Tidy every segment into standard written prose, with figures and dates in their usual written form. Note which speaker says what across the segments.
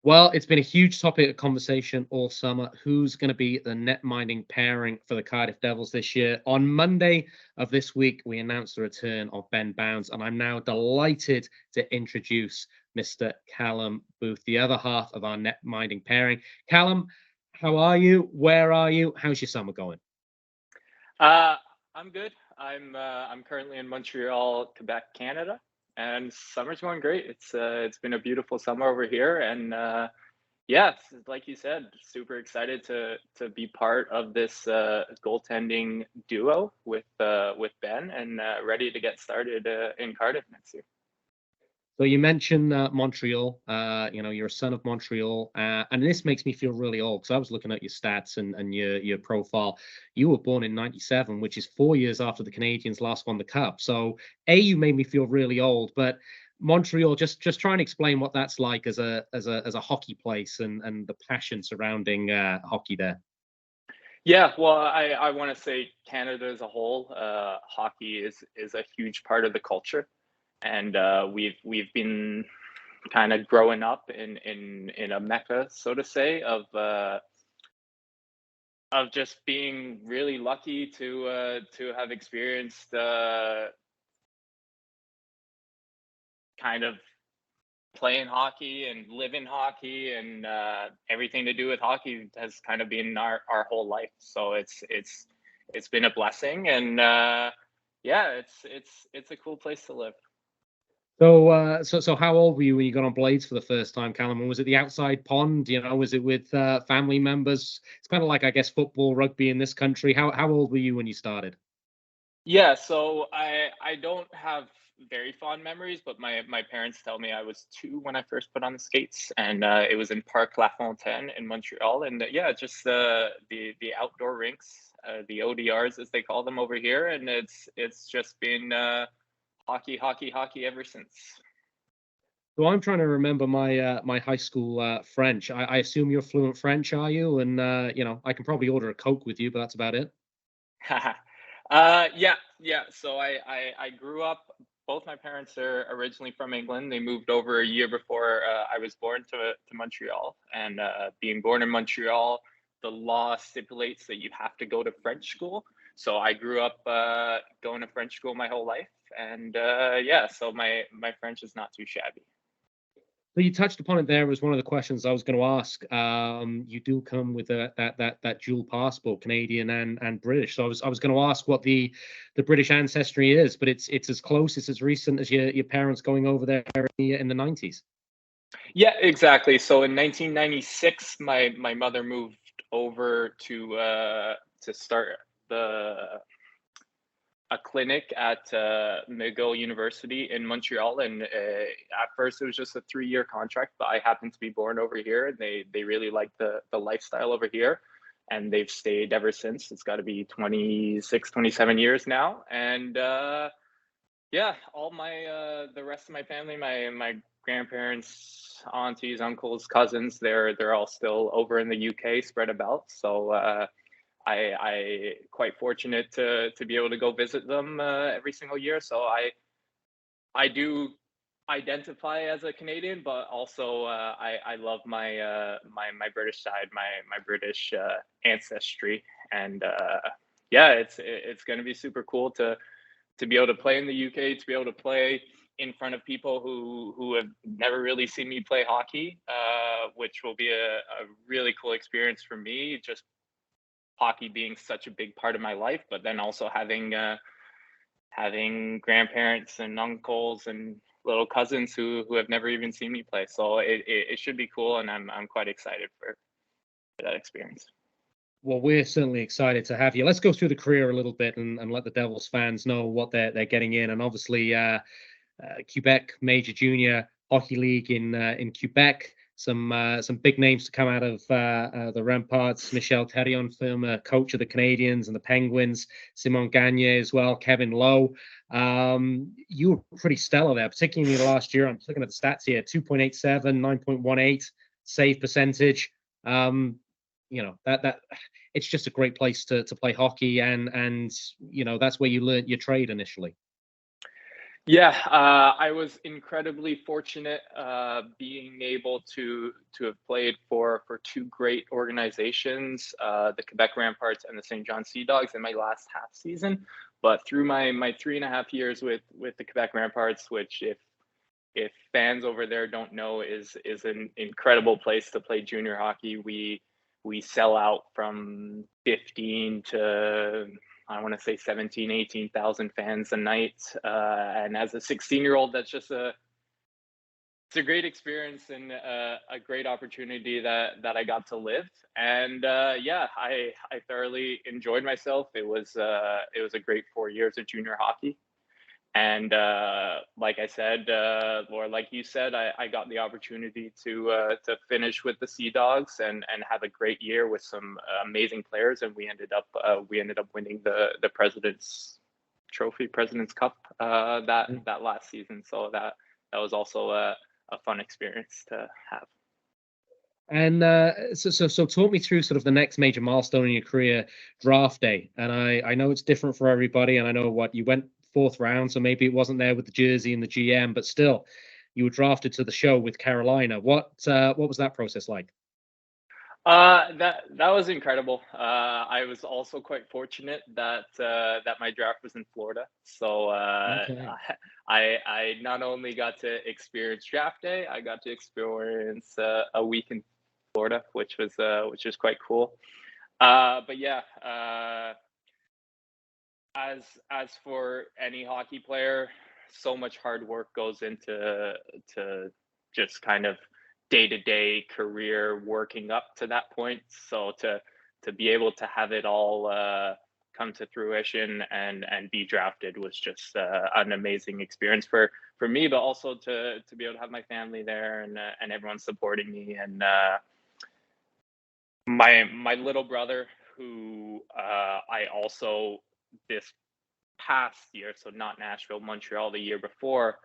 Speaker 1: Well, it's been a huge topic of conversation all summer. Who's going to be the net-minding pairing for the Cardiff Devils this year? On Monday of this week, we announced the return of Ben Bounds, and I'm now delighted to introduce Mr. Callum Booth, the other half of our net-minding pairing. Callum, how are you? Where are you? How's your summer going?
Speaker 2: I'm good. I'm currently in Montreal, Quebec, Canada, and summer's going great. It's been a beautiful summer over here, and yeah, like you said, super excited to be part of this goaltending duo with Ben, and ready to get started in Cardiff next year.
Speaker 1: So you mentioned Montreal. You're a son of Montreal, and this makes me feel really old because I was looking at your stats and your profile. You were born in '97, which is 4 years after the Canadians last won the cup. So, you made me feel really old. But Montreal, just try and explain what that's like as a hockey place and the passion surrounding hockey there.
Speaker 2: Yeah, well, I want to say Canada as a whole, hockey is a huge part of the culture, and we've been kind of growing up in a mecca, so to say, of just being really lucky to have experienced kind of playing hockey and living hockey, and everything to do with hockey has kind of been our whole life. So it's been a blessing, and yeah, it's a cool place to live.
Speaker 1: So how old were you when you got on blades for the first time, Callum? And was it the outside pond? Was it with family members? It's kind of like, I guess, football, rugby in this country. How old were you when you started?
Speaker 2: Yeah, so I don't have very fond memories, but my parents tell me I was 2 when I first put on the skates, and it was in Parc La Fontaine in Montreal, and yeah, just the outdoor rinks, the ODRs as they call them over here, and it's just been hockey, hockey, hockey ever since.
Speaker 1: So I'm trying to remember my high school French. I assume you're fluent French, are you? And I can probably order a Coke with you, but that's about it.
Speaker 2: Yeah. So I grew up. Both my parents are originally from England. They moved over a year before I was born to Montreal. And being born in Montreal, the law stipulates that you have to go to French school. So I grew up going to French school my whole life, and yeah, so my French is not too shabby.
Speaker 1: So you touched upon it there as one of the questions I was going to ask. You do come with that dual passport, Canadian and British. So I was going to ask what the British ancestry is, but it's as close, it's as recent as your parents going over there in the '90s.
Speaker 2: Yeah, exactly. So in 1996, my mother moved over to start the a clinic at McGill University in Montreal, and at first it was just a 3-year contract. But I happened to be born over here, and they really like the lifestyle over here, and they've stayed ever since. It's got to be 26, 27 years now, and yeah, all my the rest of my family, my grandparents, aunties, uncles, cousins, they're all still over in the UK, spread about. So I quite fortunate to be able to go visit them every single year. So I do identify as a Canadian, but also I love my British side, my British ancestry, and yeah, it's going to be super cool to be able to play in the UK, to be able to play in front of people who have never really seen me play hockey, which will be a really cool experience for me. Just hockey being such a big part of my life, but then also having grandparents and uncles and little cousins who have never even seen me play. So it should be cool, and I'm quite excited for that experience.
Speaker 1: Well, we're certainly excited to have you. Let's go through the career a little bit and let the Devils fans know what they're getting in. And obviously, Quebec Major Junior Hockey League in Quebec. Some big names to come out of the Ramparts. Michel Terrion, former coach of the Canadians and the Penguins. Simon Gagne as well. Kevin Lowe. You were pretty stellar there, particularly last year. I'm looking at the stats here: 2.87, 9.18 save percentage. That it's just a great place to play hockey, and that's where you learned your trade initially.
Speaker 2: Yeah, I was incredibly fortunate being able to have played for two great organizations, the Quebec Ramparts and the St. John Sea Dogs in my last half season. But through my 3.5 years with the Quebec Ramparts, which if fans over there don't know is an incredible place to play junior hockey. We sell out from 15 to I want to say 17, 18,000 fans a night. And as a 16-year-old, that's just it's a great experience and a great opportunity that I got to live. And yeah, I thoroughly enjoyed myself. It was a great 4 years of junior hockey. And like I said, or like you said, I got the opportunity to finish with the Sea Dogs and have a great year with some amazing players, and we ended up winning the President's Trophy, President's Cup that last season. So that was also a fun experience to have.
Speaker 1: And so talk me through sort of the next major milestone in your career, draft day. And I know it's different for everybody, and I know what you went fourth round, so maybe it wasn't there with the jersey and the GM, but still, you were drafted to the show with Carolina. What was that process like?
Speaker 2: That was incredible. I was also quite fortunate that my draft was in Florida, so
Speaker 1: Okay.
Speaker 2: I not only got to experience draft day, I got to experience a week in Florida, which was quite cool. But yeah, as for any hockey player, so much hard work goes into to just kind of day-to-day career working up to that point. So to be able to have it all come to fruition and be drafted was just an amazing experience for me, but also to be able to have my family there and everyone supporting me, and my little brother, who I also this past year, so not Nashville, Montreal the year before,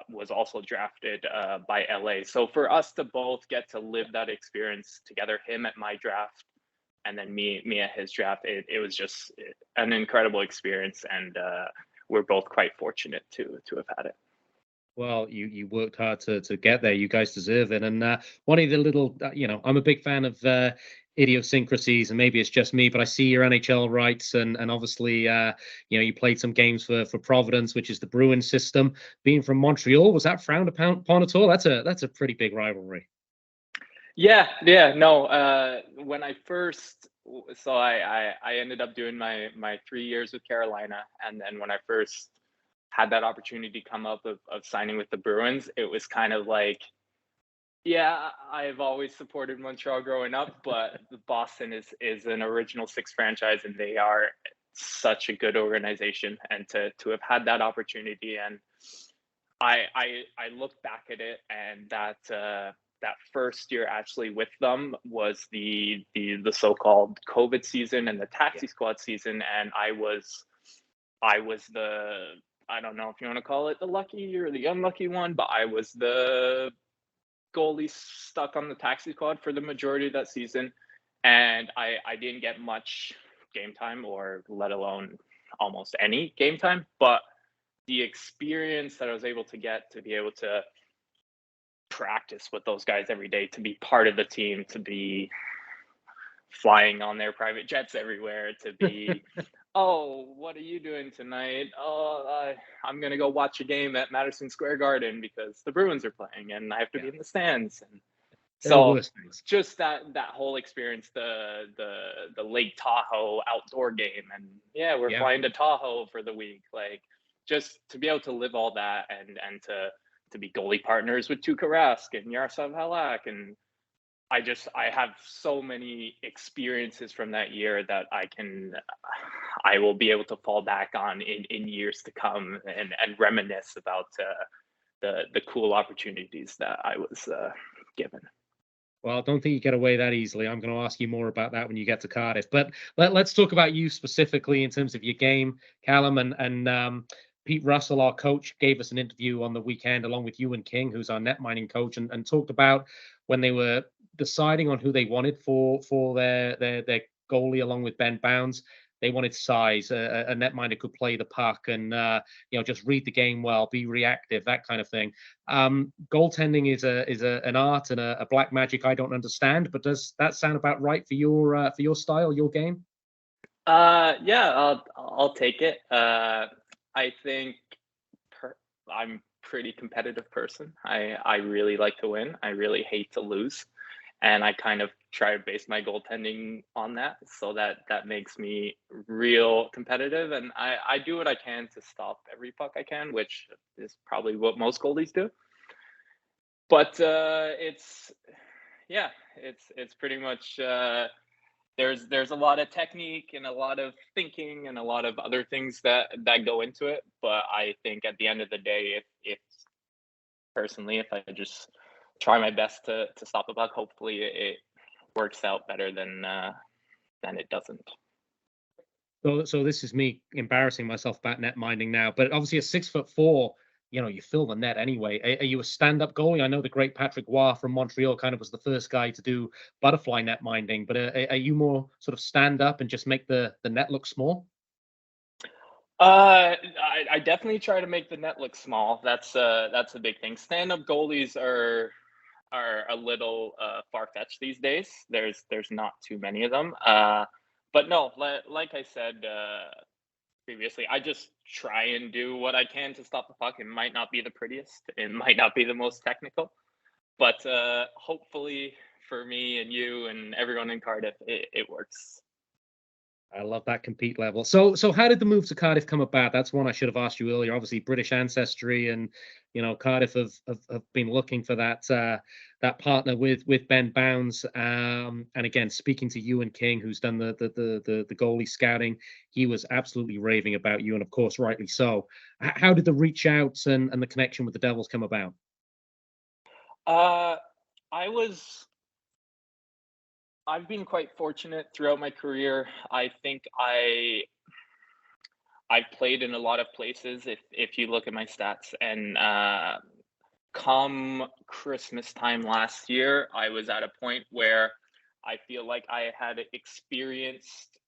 Speaker 2: was also drafted by LA. So for us to both get to live that experience together, him at my draft and then me at his draft, it was just an incredible experience, and we're both quite fortunate to have had it.
Speaker 1: Well, you worked hard to get there. You guys deserve it. And one of the little, I'm a big fan of idiosyncrasies, and maybe it's just me, but I see your NHL rights, and obviously, you played some games for Providence, which is the Bruins system. Being from Montreal, was that frowned upon at all? That's a pretty big rivalry.
Speaker 2: Yeah, no. When I first, so I ended up doing my 3 years with Carolina, and then when I first had that opportunity come up of signing with the Bruins, it was kind of like, yeah, I've always supported Montreal growing up, but Boston is an original six franchise, and they are such a good organization, and to have had that opportunity, and I look back at it, and that first year actually with them was the so-called COVID season and the taxi squad season, and I was the, I don't know if you want to call it the lucky or the unlucky one, but I was the goalie stuck on the taxi squad for the majority of that season, and I didn't get much game time, or let alone almost any game time, but the experience that I was able to get to be able to practice with those guys every day, to be part of the team, to be flying on their private jets everywhere, to be, oh, what are you doing tonight? Oh, I'm going to go watch a game at Madison Square Garden because the Bruins are playing and I have to be in the stands. And
Speaker 1: They're the
Speaker 2: so
Speaker 1: worst things.
Speaker 2: just that whole experience, the Lake Tahoe outdoor game, and yeah, we're flying to Tahoe for the week, like just to be able to live all that, and to be goalie partners with Tuukka Rask and Yaroslav Halak, and I have so many experiences from that year that I will be able to fall back on in years to come, and reminisce about the cool opportunities that I was given.
Speaker 1: Well, I don't think you get away that easily. I'm going to ask you more about that when you get to Cardiff. But let's talk about you specifically in terms of your game, Callum. And Pete Russell, our coach, gave us an interview on the weekend along with Ewan King, who's our net mining coach, and talked about when they were deciding on who they wanted for their goalie along with Ben Bounds. They wanted size. A netminder could play the puck and just read the game well, be reactive, that kind of thing. Goaltending is an art and a black magic I don't understand. But does that sound about right for your style, your game?
Speaker 2: Yeah, I'll take it. I think per- I'm pretty competitive person. I really like to win. I really hate to lose, and I kind of try to base my goaltending on that. So that makes me real competitive, and I do what I can to stop every puck I can, which is probably what most goalies do. But it's yeah, it's pretty much. There's a lot of technique and a lot of thinking and a lot of other things that go into it. But I think at the end of the day, if personally, if I just try my best to stop the puck, hopefully it works out better than it doesn't.
Speaker 1: So this is me embarrassing myself about net minding now, but obviously at 6'4", you fill the net anyway. Are you a stand-up goalie? I know the great Patrick Roy from Montreal kind of was the first guy to do butterfly net minding, but are you more sort of stand up and just make the net look small?
Speaker 2: I definitely try to make the net look small. That's a big thing. Stand-up goalies are a little far-fetched these days. There's not too many of them. But no, like I said previously, I just try and do what I can to stop the puck. It might not be the prettiest, it might not be the most technical, but hopefully for me and you and everyone in Cardiff, it works.
Speaker 1: I love that compete level. So how did the move to Cardiff come about? That's one I should have asked you earlier. Obviously, British ancestry, and Cardiff have been looking for that partner with Ben Bounds. And again, speaking to Ewan King, who's done the goalie scouting, he was absolutely raving about you, and of course, rightly so. How did the reach out and the connection with the Devils come about?
Speaker 2: Uh, I was I've been quite fortunate throughout my career. I think I've played in a lot of places if you look at my stats. And come Christmas time last year, I was at a point where I feel like I had experienced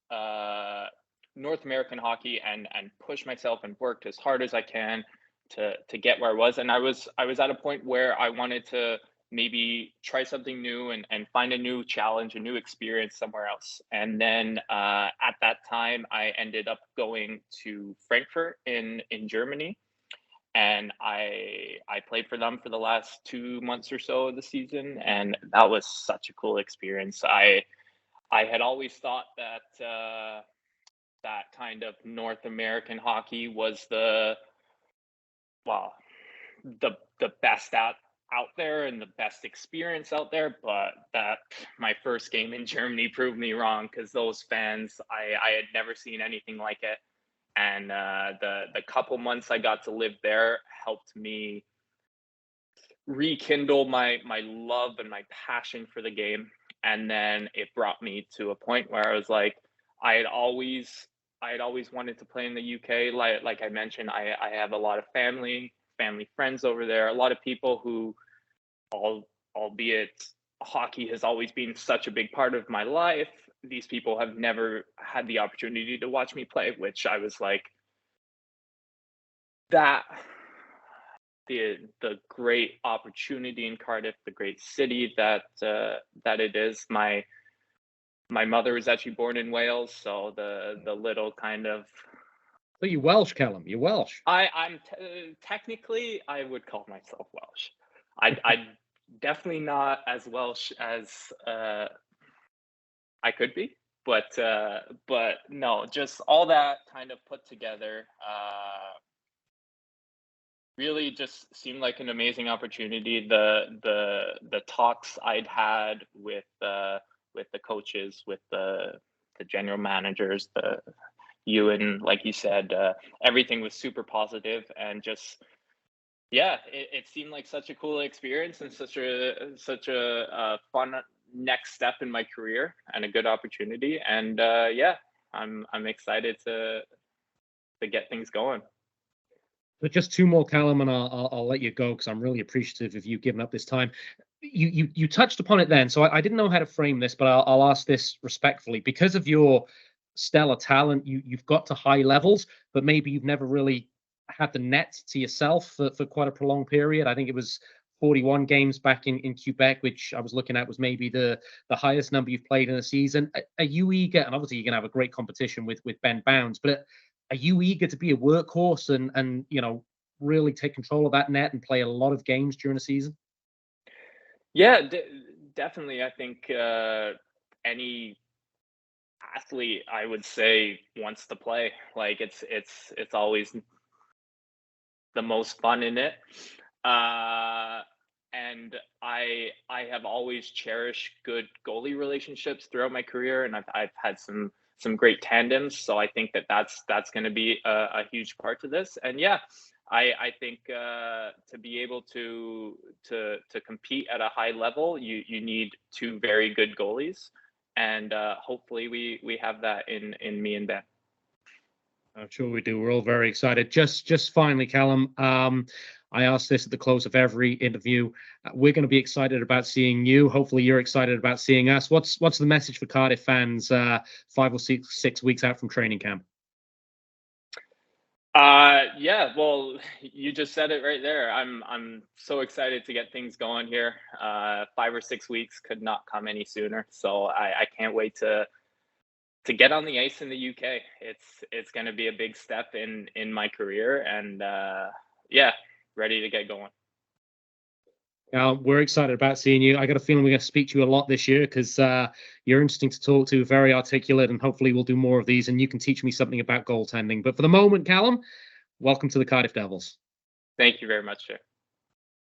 Speaker 2: North American hockey and pushed myself and worked as hard as I can to get where I was. And I was at a point where I wanted to maybe try something new and find a new challenge, a new experience somewhere else. And then at that time, I ended up going to Frankfurt in Germany, and I played for them for the last 2 months or so of the season, and that was such a cool experience. I had always thought that that kind of North American hockey was well the best out there and the best experience out there, but that my first game in Germany proved me wrong, because those fans, I had never seen anything like it. And the couple months I got to live there helped me rekindle my love and my passion for the game. And then it brought me to a point where I was like, I had always I had always wanted to play in the UK. Like I mentioned, I have a lot of family friends over there, a lot of people who, albeit hockey has always been such a big part of my life, these people have never had the opportunity to watch me play, which I was like, that the great opportunity in Cardiff, the great city that it is. My mother was actually born in Wales, so the little kind of,
Speaker 1: So you Welsh, Callum. You're Welsh.
Speaker 2: technically I would call myself Welsh. I definitely not as Welsh as I could be, but no, just all that kind of put together. Really just seemed like an amazing opportunity. The talks I'd had with the coaches, with the general managers, the you and like you said, everything was super positive, and just yeah, it seemed like such a cool experience and such a fun next step in my career and a good opportunity. And yeah, I'm excited to get things going.
Speaker 1: But just two more, Callum, and I'll let you go because I'm really appreciative of you giving up this time. You touched upon it then, so I didn't know how to frame this, but I'll ask this respectfully because of your stellar talent. You've got to high levels, but maybe you've never really had the net to yourself for quite a prolonged period. I think it was 41 games back in Quebec, which I was looking at was maybe the highest number you've played in a season. Are you eager? And obviously you're going to have a great competition with Ben Bounds, but are you eager to be a workhorse and really take control of that net and play a lot of games during the season?
Speaker 2: Yeah, definitely. I think any athlete, I would say, wants to play. Like it's always the most fun in it. And I have always cherished good goalie relationships throughout my career, and I've had some great tandems. So I think that's going to be a huge part to this. And yeah, I think to be able to compete at a high level, you need two very good goalies, and hopefully we have that in me and Ben.
Speaker 1: I'm sure we do. We're all very excited. Just finally, Callum, I ask this at the close of every interview. We're going to be excited about seeing you. Hopefully, you're excited about seeing us. What's the message for Cardiff fans 5 or 6 weeks out from training camp?
Speaker 2: Yeah, well, you just said it right there. I'm so excited to get things going here. 5 or 6 weeks could not come any sooner. So I can't wait to get on the ice in the UK. It's going to be a big step in my career, and yeah, ready to get going.
Speaker 1: We're excited about seeing you. I got a feeling we're going to speak to you a lot this year because you're interesting to talk to, very articulate, and hopefully we'll do more of these and you can teach me something about goaltending. But for the moment, Callum, welcome to the Cardiff Devils.
Speaker 2: Thank you very much, sir.